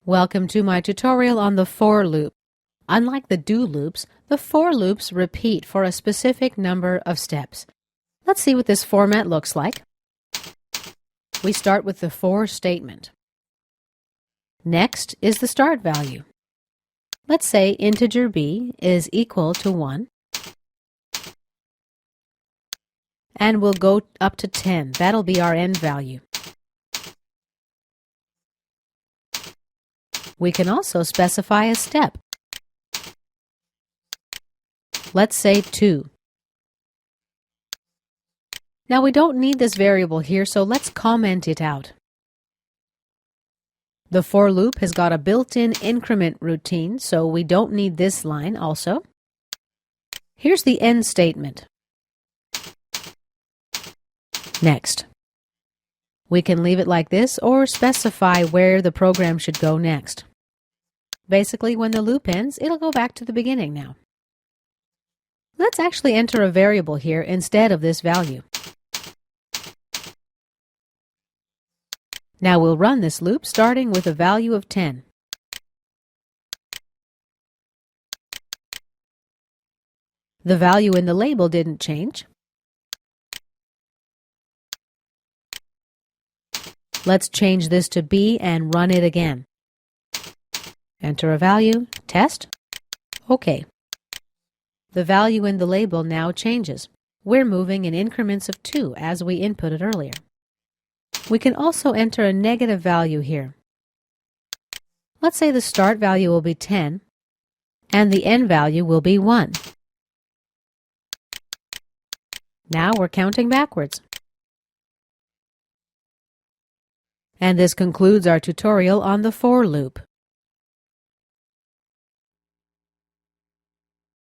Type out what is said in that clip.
Welcome to my tutorial on the for loop. Unlike the do loops, the for loops repeat for a specific number of steps. Let's see what this format looks like. We start with the for statement. Next is the start value. Let's say integer b is equal to 1. And we'll go up to 10. That'll be our end value. We can also specify a step. Let's say 2. Now we don't need this variable here, so let's comment it out. The for loop has got a built-in increment routine, so we don't need this line also. Here's the end statement. Next. We can leave it like this or specify where the program should go next. Basically, when the loop ends, it'll go back to the beginning now. Let's actually enter a variable here instead of this value. Now we'll run this loop starting with a value of 10. The value in the label didn't change. Let's change this to B and run it again. Enter a value, test, OK. The value in the label now changes. We're moving in increments of 2 as we inputted earlier. We can also enter a negative value here. Let's say the start value will be 10 and the end value will be 1. Now we're counting backwards. And this concludes our tutorial on the for loop.